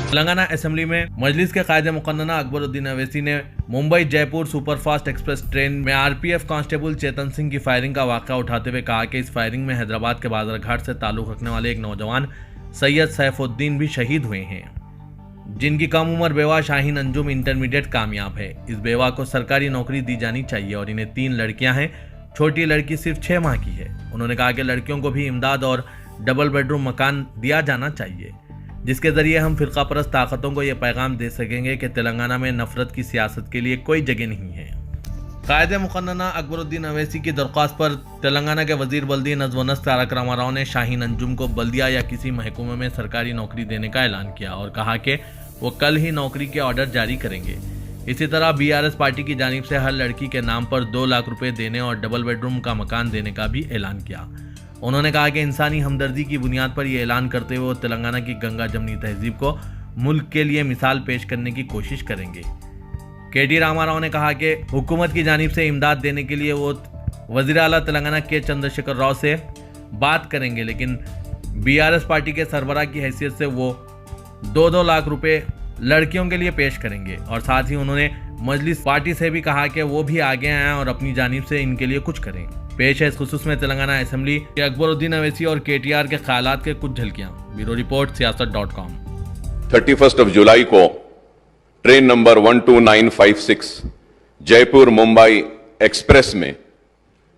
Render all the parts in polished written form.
Telangana assembly میں مجلس کے قائد مقننہ اکبر الدین اویسی نے ممبئی جے پور سپر فاسٹ ایکسپریس ٹرین میں RPF کانسٹیبل چیتن سنگھ کی فائرنگ کا واقعہ اٹھاتے ہوئے کہا کہ اس فائرنگ میں حیدرآباد کے بازار گھاٹ سے تعلق رکھنے والے ایک نوجوان سید سیف الدین بھی شہید ہوئے ہیں، جن کی کم عمر بیوہ شاہین انجم انٹرمیڈیٹ کامیاب ہے۔ اس بیوہ کو سرکاری نوکری دی جانی چاہیے اور انہیں 3 لڑکیاں ہیں، چھوٹی لڑکی صرف 6 ماہ کی ہے۔ انہوں نے کہا کہ لڑکیوں کو بھی امداد اور ڈبل بیڈ روم مکان دیا جانا چاہیے، جس کے ذریعے ہم فرقہ پرست طاقتوں کو یہ پیغام دے سکیں گے کہ تلنگانہ میں نفرت کی سیاست کے لیے کوئی جگہ نہیں ہے۔ قائد مقننہ اکبر الدین اویسی کی درخواست پر تلنگانہ کے وزیر بلدیہ نظم و نسق تارک راما راؤ نے شاہین انجم کو بلدیہ یا کسی محکمے میں سرکاری نوکری دینے کا اعلان کیا اور کہا کہ وہ کل ہی نوکری کے آرڈر جاری کریں گے۔ اسی طرح BRS پارٹی کی جانب سے ہر لڑکی کے نام پر 2 لاکھ روپے دینے اور ڈبل بیڈ روم کا مکان دینے کا بھی اعلان کیا۔ انہوں نے کہا کہ انسانی ہمدردی کی بنیاد پر یہ اعلان کرتے ہوئے وہ تلنگانہ کی گنگا جمنی تہذیب کو ملک کے لیے مثال پیش کرنے کی کوشش کریں گے۔ KT راما راؤ نے کہا کہ حکومت کی جانب سے امداد دینے کے لیے وہ وزیر اعلیٰ تلنگانہ کے چندرشیکھر راؤ سے بات کریں گے، لیکن BRS پارٹی کے سربراہ کی حیثیت سے وہ 2 لاکھ روپے لڑکیوں کے لیے پیش کریں گے، اور ساتھ ہی انہوں نے مجلس پارٹی سے بھی کہا کہ وہ بھی آگے آئیں اور اپنی جانب سے ان کے لیے کچھ کریں۔ پیش ہے اس خصوص میں تلنگانہ اسمبلی کے اکبر الدین اویسی اور KTR کے خیالات کے کچھ جھلکیاں۔ Bureau report سیاست.com۔ 31 جولائی کو ٹرین نمبر 12956 جے پور ممبئی ایکسپریس میں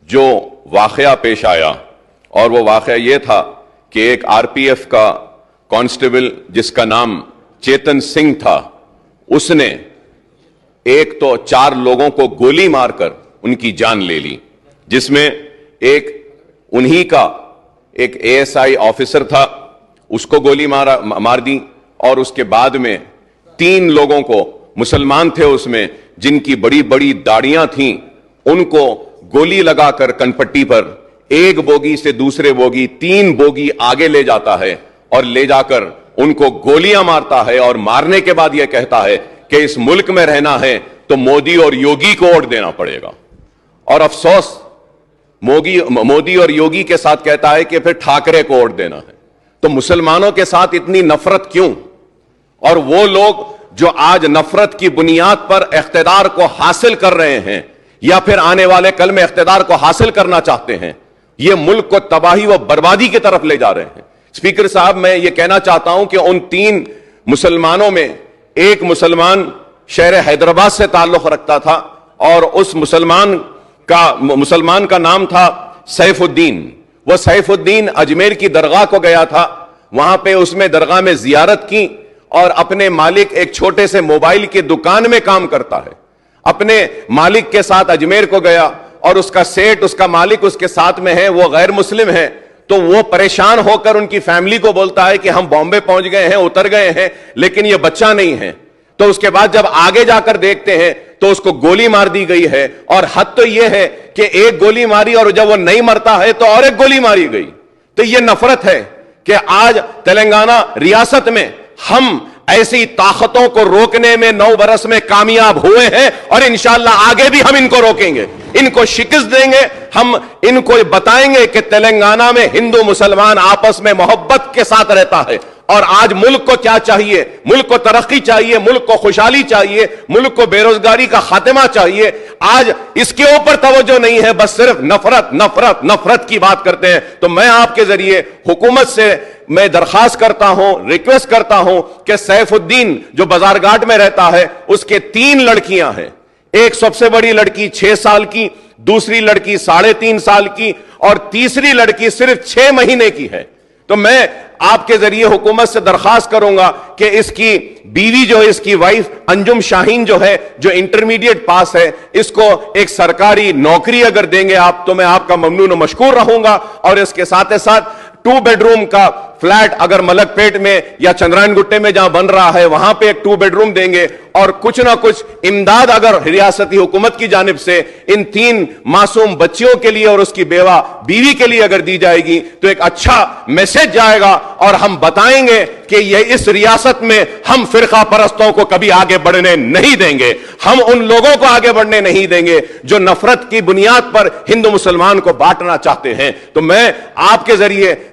جو واقعہ پیش آیا، اور وہ واقعہ یہ تھا کہ ایک RPF کا کانسٹیبل جس کا نام چیتن سنگھ تھا، اس نے ایک تو 4 لوگوں کو گولی مار کر ان کی جان لے لی، جس میں ایک انہی کا ایک ASI آفیسر تھا، اس کو گولی مار دی، اور اس کے بعد میں 3 لوگوں کو، مسلمان تھے اس میں، جن کی بڑی بڑی داڑیاں تھیں، ان کو گولی لگا کر کنپٹی پر ایک بوگی سے دوسرے بوگی 3 بوگی آگے لے جاتا ہے اور لے جا کر ان کو گولیاں مارتا ہے، اور مارنے کے بعد یہ کہتا ہے کہ اس ملک میں رہنا ہے تو مودی اور یوگی کو ووٹ دینا پڑے گا، اور افسوس مودی اور یوگی کے ساتھ کہتا ہے کہ پھر ٹھاکرے کو ووٹ دینا ہے۔ تو مسلمانوں کے ساتھ اتنی نفرت کیوں؟ اور وہ لوگ جو آج نفرت کی بنیاد پر اقتدار کو حاصل کر رہے ہیں یا پھر آنے والے کل میں اقتدار کو حاصل کرنا چاہتے ہیں، یہ ملک کو تباہی و بربادی کی طرف لے جا رہے ہیں۔ اسپیکر صاحب، میں یہ کہنا چاہتا ہوں کہ ان 3 مسلمانوں میں ایک مسلمان شہر حیدرآباد سے تعلق رکھتا تھا، اور اس مسلمان کا نام تھا سیف الدین۔ وہ سیف الدین اجمیر کی درگاہ کو گیا تھا، وہاں پہ اس میں درگاہ میں زیارت کی، اور اپنے مالک ایک چھوٹے سے موبائل کی دکان میں کام کرتا ہے، اپنے مالک کے ساتھ اجمیر کو گیا، اور اس کا سیٹ، اس کا مالک اس کے ساتھ میں ہے، وہ غیر مسلم ہے، تو وہ پریشان ہو کر ان کی فیملی کو بولتا ہے کہ ہم بامبے پہنچ گئے ہیں، اتر گئے ہیں، لیکن یہ بچہ نہیں ہے۔ تو اس کے بعد جب آگے جا کر دیکھتے ہیں تو اس کو گولی مار دی گئی ہے، اور حد تو یہ ہے کہ ایک گولی ماری اور جب وہ نہیں مرتا ہے تو اور ایک گولی ماری گئی۔ تو یہ نفرت ہے کہ آج تلنگانہ ریاست میں ہم ایسی طاقتوں کو روکنے میں 9 برس میں کامیاب ہوئے ہیں، اور انشاءاللہ آگے بھی ہم ان کو روکیں گے، ان کو شکست دیں گے۔ ہم ان کو بتائیں گے کہ تلنگانہ میں ہندو مسلمان آپس میں محبت کے ساتھ رہتا ہے، اور آج ملک کو کیا چاہیے؟ ملک کو ترقی چاہیے، ملک کو خوشحالی چاہیے، ملک کو بے روزگاری کا خاتمہ چاہیے۔ آج اس کے اوپر توجہ نہیں ہے، بس صرف نفرت نفرت نفرت کی بات کرتے ہیں۔ تو میں آپ کے ذریعے حکومت سے میں درخواست کرتا ہوں، ریکویسٹ کرتا ہوں کہ سیف الدین جو بازار گھاٹ میں رہتا ہے، اس کے 3 لڑکیاں ہیں، ایک سب سے بڑی لڑکی 6 سال کی، دوسری لڑکی 3.5 سال کی، اور تیسری لڑکی صرف 6 مہینے کی ہے۔ تو میں آپ کے ذریعے حکومت سے درخواست کروں گا کہ اس کی بیوی جو ہے، اس کی وائف انجم شاہین جو ہے، جو انٹرمیڈیٹ پاس ہے، اس کو ایک سرکاری نوکری اگر دیں گے آپ تو میں آپ کا ممنون و مشکور رہوں گا، اور اس کے ساتھ ساتھ 2 بیڈ روم کا فلیٹ اگر ملک پیٹ میں یا چندرائن گٹے میں جہاں بن رہا ہے وہاں پہ ایک 2 بیڈ روم دیں گے، اور کچھ نہ کچھ امداد اگر ریاستی حکومت کی جانب سے ان 3 معصوم بچیوں کے لیے اور اس کی بیوی کے لیے اگر دی جائے گی تو ایک اچھا میسج جائے گا، اور ہم بتائیں گے کہ یہ اس ریاست میں ہم فرقہ پرستوں کو کبھی آگے بڑھنے نہیں دیں گے، ہم ان لوگوں کو آگے بڑھنے نہیں دیں گے جو نفرت کی بنیاد پر ہندو مسلمان کو بانٹنا چاہتے ہیں۔ تو میں آپ کے ذریعے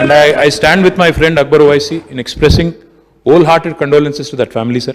And I stand with my friend Akbar Owaisi in expressing wholehearted condolences to that family, sir.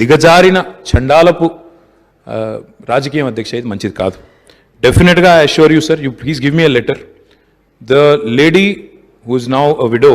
దిగజారిన చండాలపు రాజకీయం అధ్యక్ష ఇది మంచిది కాదు. డెఫినెట్ గా I assure you sir, you please give me a letter. The lady who is now a widow,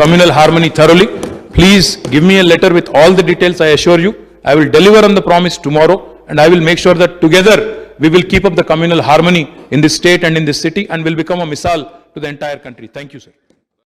communal harmony thoroughly. Please give me a letter with all the details. I assure you, I will deliver on the promise tomorrow, and I will make sure that together we will keep up the communal harmony in this state and in this city, and will become a misal to the entire country. Thank you, sir.